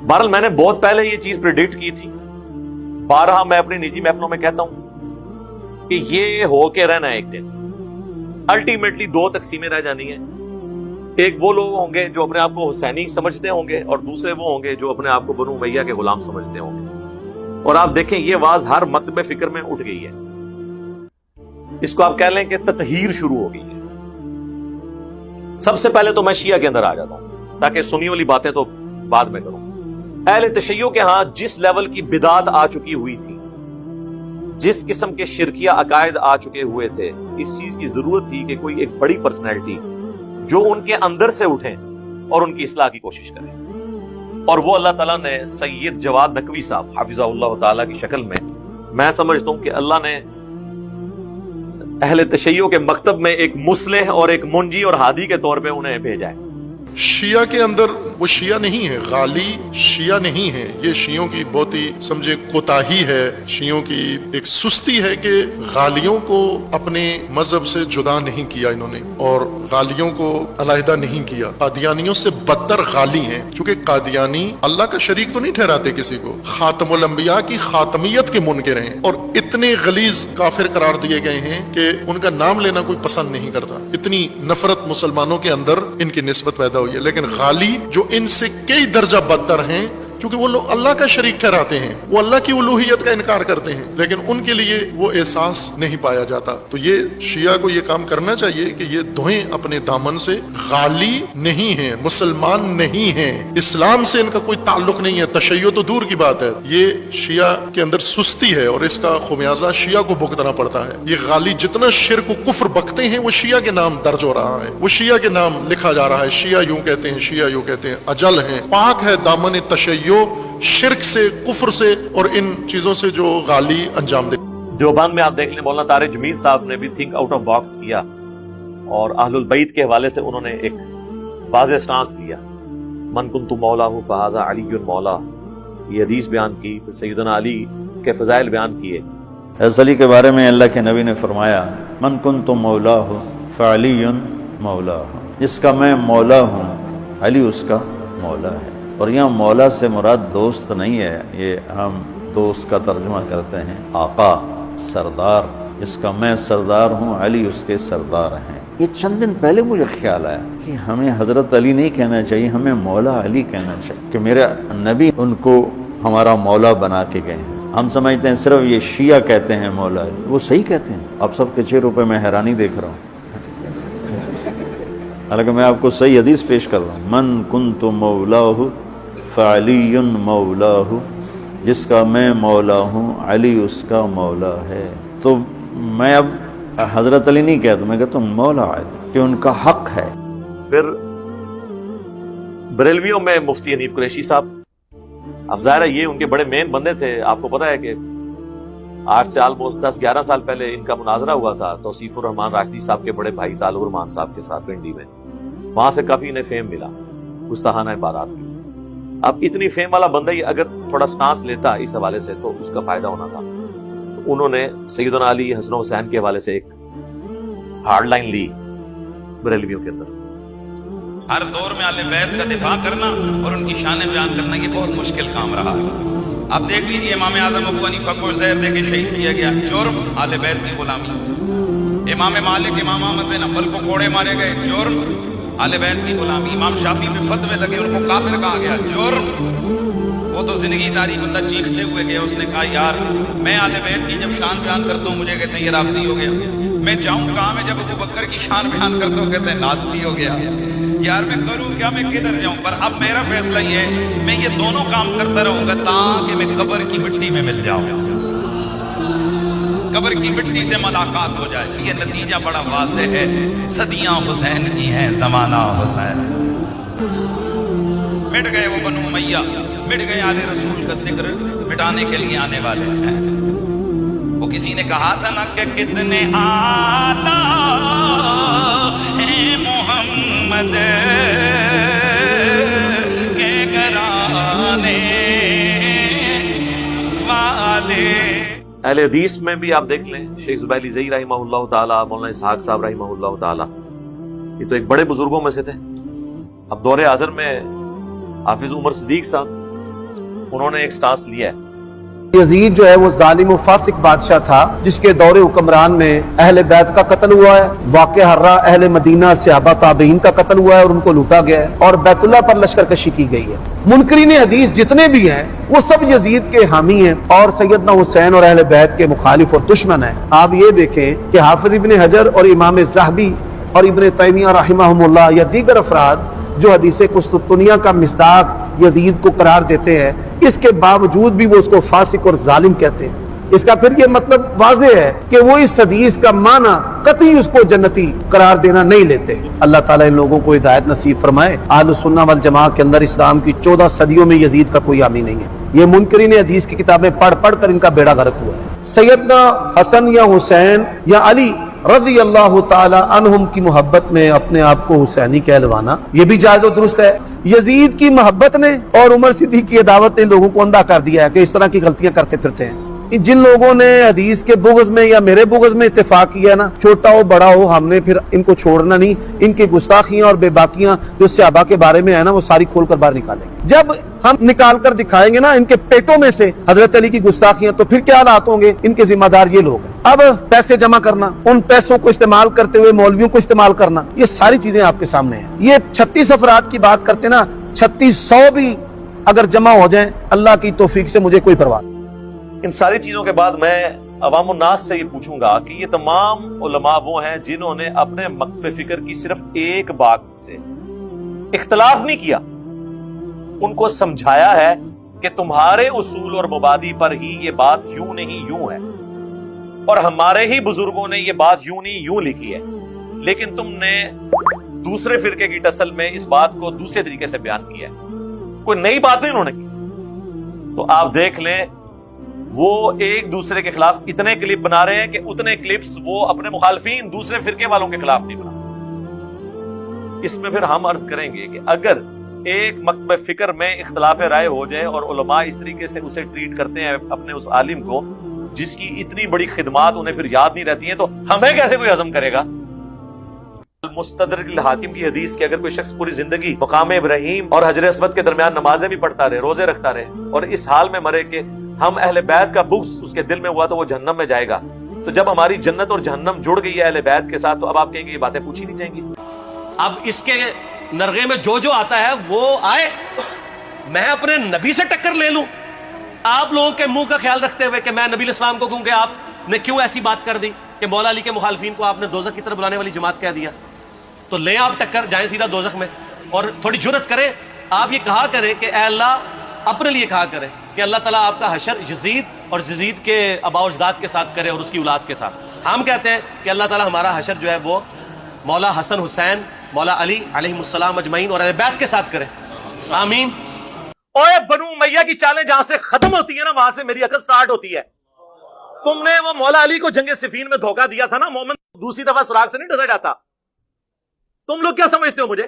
बहरहाल मैंने बहुत पहले ये चीज प्रिडिक्ट की थी, बारहा मैं अपनी निजी महफिलों में कहता हूं कि ये होके रहना है एक दिन। अल्टीमेटली दो तकसीमें रह जानी है, एक वो लोग होंगे जो अपने आप को हुसैनी समझते होंगे और दूसरे वो होंगे जो अपने आप को बनु उमैया के गुलाम समझते होंगे। और आप देखें ये आवाज हर मकतब फिक्र में उठ गई है। इसको आप कह लें कि ततहीर शुरू हो गई है। सबसे पहले तो मैं शिया के अंदर आ जाता हूं ताकि सुनी वाली बातें तो बाद में करूं। अहले तशय्यो के यहां जिस लेवल की बिदात आ चुकी हुई थी, जिस किस्म के शिरकिया अकायद आ चुके हुए थे, इस चीज की जरूरत थी कि कोई एक बड़ी पर्सनैलिटी जो उनके अंदर से उठे और उनकी इस्लाह की कोशिश करें। और वो अल्लाह ताला ने सैयद जवाद नकवी साहब हाफिज़हुल्लाह ताला की शक्ल में, मैं समझता हूं कि अल्लाह ने अहले तशय्यो के मकतब में एक मुस्लिह और एक मुंजी और हादी के तौर पे उन्हें भेजा है। शिया के अंदर वो शिया नहीं है, गाली शिया नहीं है। ये शियों की बहुत ही समझे कोताही है, शियों की एक सुस्ती है कि गालियों को अपने मजहब से जुदा नहीं किया इन्होंने और गालियों को अलहदा नहीं किया। कादियानियों से बदतर गाली हैं, क्योंकि कादियानी अल्लाह का शरीक तो नहीं ठहराते किसी को, खातमुल अंबिया की खातमियत के मुनकिर हैं और इतने गलीज काफिर करार दिए गए हैं कि उनका नाम लेना कोई पसंद नहीं करता। इतनी नफरत मुसलमानों के अंदर इनकी निस्बत पैदा हुई है। लेकिन गाली जो इनसे कई दर्जा बदतर हैं, क्योंकि वो लोग अल्लाह का शरीक ठहराते हैं, वो अल्लाह की उलूहियत का इनकार करते हैं, लेकिन उनके लिए वो एहसास नहीं पाया जाता। तो ये शिया को ये काम करना चाहिए कि ये धोएं अपने दामन से। गाली नहीं है, मुसलमान नहीं है, इस्लाम से इनका कोई ताल्लुक नहीं है, तशय्यो तो दूर की बात है। ये शिया के अंदर सुस्ती है और इसका खुमियाजा शिया को भुगतना पड़ता है। ये गाली जितना शिर्क व कुफ्र बकते हैं वो शिया के नाम दर्ज हो रहा है, वो शिया के नाम लिखा जा रहा है। शिया यूं कहते हैं, शिया यूं कहते हैं, अजल है, पाक है दामन तशय्यो शिर्क से, कुफ्र से और इन चीजों से जो गाली अंजाम दे। देवबंद में आप देख लें, मौलाना तारिक जमील साहब ने भी थिंक आउट ऑफ बॉक्स किया और अहलुल बैत के हवाले से उन्होंने एक वाज़ेह स्टांस लिया। मन कुन्तु मौलाहु फहाज़ा अलीयुन मौला, ये हदीस बयान की, सैयदना अली के फज़ाइल बयान किए। हज़रत अली के बारे में अल्लाह के नबी ने फरमाया, मन कुन्तु मौलाहु फअलियुन मौलाहु, जिसका मैं मौला हूँ अली उसका मौला है। और यहाँ मौला से मुराद दोस्त नहीं है, ये हम दोस्त का तर्जुमा करते हैं आका, सरदार। जिसका मैं सरदार हूँ अली उसके सरदार हैं। ये चंद दिन पहले मुझे ख्याल आया कि हमें हज़रत अली नहीं कहना चाहिए, हमें मौला अली कहना चाहिए, कि मेरे नबी उनको हमारा मौला बना के गए हैं। हम समझते हैं सिर्फ ये शिया कहते हैं मौला अली, वो सही कहते हैं। आप सबके चेहरों पे मैं हैरानी देख रहा हूँ, हालांकि मैं आपको सही हदीस पेश कर रहा हूँ। मन कुन्तु मौलाहु फ़अलियुन मौलाहु, जिसका मैं मौला हूँ अली उसका मौला है। तो मैं अब हजरत अली नहीं कहता, मैं कहता हूँ मौला अली, कि उनका हक है। फिर बरेलवियों में मुफ्ती हनीफ कुरैशी साहब, अब ज़ाहिर है ये उनके बड़े मेन बंदे थे। आपको पता है कि आज से ऑलमोस्ट 10-11 साल पहले इनका मुनाजरा हुआ था तौसीफुर रहमान राशिदी साहब के बड़े भाई तालुर रहमान साहब के साथ पिंडी में। वहां से काफी इन्हें फेम मिला गुस्ताहाना इबारात की। अब इतनी फेम वाला बंदा ही अगर थोड़ा स्टांस लेता इस हवाले से तो उसका फायदा होना था। तो उन्होंने सैयदना अली हसन हुसैन के हवाले से एक हार्ड लाइन ली बरेलवियों के अंदर। हर दौर में आले बैत का दिफा करना और उनकी शान बयान करना ये बहुत मुश्किल काम रहा। आप देख लीजिए, इमाम आजम अबू हनीफा को ज़हर देके शहीद किया गया, जुर्म आले बैत की गुलामी। इमाम मालिक, इमाम अहमद बिन हंबल को कोड़े मारे गए, जुर्म आले बैत की गुलामी। इमाम शाफी पे फतवे लगे, उनको काफिर कहा गया, जुर्म। वो तो जिंदगी सारी बंदा चीखते हुए गया, उसने कहा यार मैं आले बैत की जब शान बयान करता हूँ मुझे कहते हैं ये राफ़ज़ी हो गया। मैं जाऊँ कहाँ, मैं जब अबू बकर की शान बयान करता हूँ कहते हैं नासबी हो गया। यार मैं करूँ क्या, मैं किधर जाऊँ? पर अब मेरा फैसला ये है, मैं ये दोनों काम करता रहूंगा ताकि मैं कब्र की मिट्टी में मिल जाऊँ, कब्र की मिट्टी से मुलाकात हो जाए। ये नतीजा बड़ा वाज़ेह है, सदियां हुसैन की हैं, ज़माना हुसैन। मिट गए वो बनु उमैया, मिट गए आले रसूल का जिक्र मिटाने के लिए आने वाले हैं। वो किसी ने कहा था ना कि कितने आला हैं मोहम्मद के घराने वाले। अहले हदीस में भी आप देख लें, शेख ज़ुबैर ज़ई रहमहुल्लाह ताला, मौलाना इसहाक साहब रहमहुल्लाह ताला, ये तो एक बड़े बुजुर्गों में से थे। अब दौरे हाज़िर में हाफिज उमर सिद्दीक साहब, انہوں نے ایک سٹانس لیا ہے. یزید جو ہے وہ ظالم و فاسق بادشاہ تھا جس کے دور حکمران میں اہل بیت کا قتل ہوا ہے. واقع ہررا اہل مدینہ صحابہ تابعین کا قتل ہوا ہے اور ان کو لوٹا گیا ہے اور بیت اللہ پر لشکر کشی کی گئی ہے. منکرین حدیث جتنے بھی ہیں وہ سب یزید کے حامی ہیں اور سیدنا حسین اور اہل بیت کے مخالف اور دشمن ہیں. آپ یہ دیکھیں کہ حافظ ابن حجر اور امام ذہبی اور ابن تیمیہ رحمہم اللہ یا دیگر افراد جو حدیث قسطنطنیہ کا مصداق یزید کو قرار دیتے ہیں، اس کے باوجود بھی وہ اس کو فاسق اور ظالم کہتے ہیں. اس کا پھر یہ مطلب واضح ہے کہ وہ اس حدیث کا معنی قطعی اس کو جنتی قرار دینا نہیں لیتے. اللہ تعالیٰ ان لوگوں کو ہدایت نصیب فرمائے. اہل سنہ والجماعہ کے اندر اسلام کی 14 صدیوں میں یزید کا کوئی حامی نہیں ہے. یہ منکرین حدیث کی کتابیں پڑھ پڑھ کر ان کا بیڑا غرق ہوا ہے. سیدنا حسن یا حسین یا علی رضی اللہ تعالی عنہم کی محبت میں اپنے آپ کو حسینی کہلوانا یہ بھی جائز و درست ہے. یزید کی محبت نے اور عمر صدیق کی عداوت نے لوگوں کو اندھا کر دیا ہے کہ اس طرح کی غلطیاں کرتے پھرتے ہیں. جن لوگوں نے حدیث کے بغض میں یا میرے بغض میں اتفاق کیا ہے نا، چھوٹا ہو بڑا ہو، ہم نے پھر ان کو چھوڑنا نہیں. ان کی گستاخیاں اور بے باکیاں جو صحابہ کے بارے میں ہے نا وہ ساری کھول کر باہر نکالیں گے. جب ہم نکال کر دکھائیں گے نا ان کے پیٹوں میں سے حضرت علی کی گستاخیاں، تو پھر کیا حالات ہوں گے. ان کے ذمہ دار یہ لوگ ہیں. اب پیسے جمع کرنا، ان پیسوں کو استعمال کرتے ہوئے مولویوں کو استعمال کرنا، یہ ساری چیزیں آپ کے سامنے ہیں. یہ 36 افراد کی بات کرتے نا، 3600 بھی اگر جمع ہو جائیں اللہ کی توفیق سے مجھے کوئی پرواہ نہیں. ان ساری چیزوں کے بعد میں عوام الناس سے یہ پوچھوں گا کہ یہ تمام علماء وہ ہیں جنہوں نے اپنے مکتب فکر کی صرف ایک بات سے اختلاف نہیں کیا، ان کو سمجھایا ہے کہ تمہارے اصول اور مبادی پر ہی یہ بات یوں نہیں یوں ہے، اور ہمارے ہی بزرگوں نے یہ بات یوں نہیں یوں لکھی ہے، لیکن تم نے دوسرے فرقے کی ٹسل میں اس بات کو دوسرے طریقے سے بیان کیا ہے. کوئی نئی بات نہیں انہوں نے کی. تو آپ دیکھ لیں وہ ایک دوسرے کے خلاف اتنے کلپ بنا رہے ہیں کہ اتنے کلپس وہ اپنے مخالفین دوسرے فرقے والوں کے خلاف نہیں بنا. اس میں پھر ہم عرض کریں گے کہ اگر ایک مکتب فکر میں اختلاف رائے ہو جائے اور علماء اس طریقے سے اسے ٹریٹ کرتے ہیں اپنے اس عالم کو جس کی اتنی بڑی خدمات انہیں پھر یاد نہیں رہتی ہیں، تو ہمیں کیسے کوئی ہضم کرے گا. المستدرک الحاکم کی حدیث کہ اگر کوئی شخص پوری زندگی مقام ابراہیم اور حجر اسود کے درمیان نمازیں بھی پڑھتا رہے، روزے رکھتا رہے، اور اس حال میں مرے کہ ہم اہل بیت کا بغض اس کے دل میں ہوا تو وہ جہنم میں جائے گا، تو جب ہماری جنت اور جہنم جڑ گئی ہے اہل بیت کے ساتھ، تو اب آپ کہیں گے یہ باتیں پوچھی نہیں جائیں گی. اب اس کے نرغے میں جو آتا ہے وہ آئے، میں اپنے نبی سے ٹکر لے لوں. آپ لوگوں کے منہ کا خیال رکھتے ہوئے کہ میں نبی علیہ السلام کو کہوں کہ آپ نے کیوں ایسی بات کر دی کہ مولا علی کے مخالفین کو آپ نے دوزخ کی طرف بلانے والی جماعت کہہ دیا. تو لیں آپ ٹکر، جائیں سیدھا دوزخ میں، اور تھوڑی جرت کریں آپ یہ کہا کریں کہ اے اللہ، اپنے لیے کہا کریں کہ اللہ تعالیٰ آپ کا حشر یزید اور یزید کے آباء و اجداد کے ساتھ کرے اور اس کی اولاد کے ساتھ. ہم کہتے ہیں کہ اللہ تعالیٰ ہمارا حشر جو ہے وہ مولا حسن حسین، مولا علی علیہ السلام اجمعین اور اہل بیت کے ساتھ کرے. آمین. اوے بنو امیہ کی چالیں جہاں سے ختم ہوتی ہیں نا وہاں سے میری عقل سٹارٹ ہوتی ہے. تم نے وہ مولا علی کو جنگ صفین میں دھوکہ دیا تھا نا، مومن دوسری دفعہ سراغ سے نہیں ڈسا جاتا. تم لوگ کیا سمجھتے ہو مجھے؟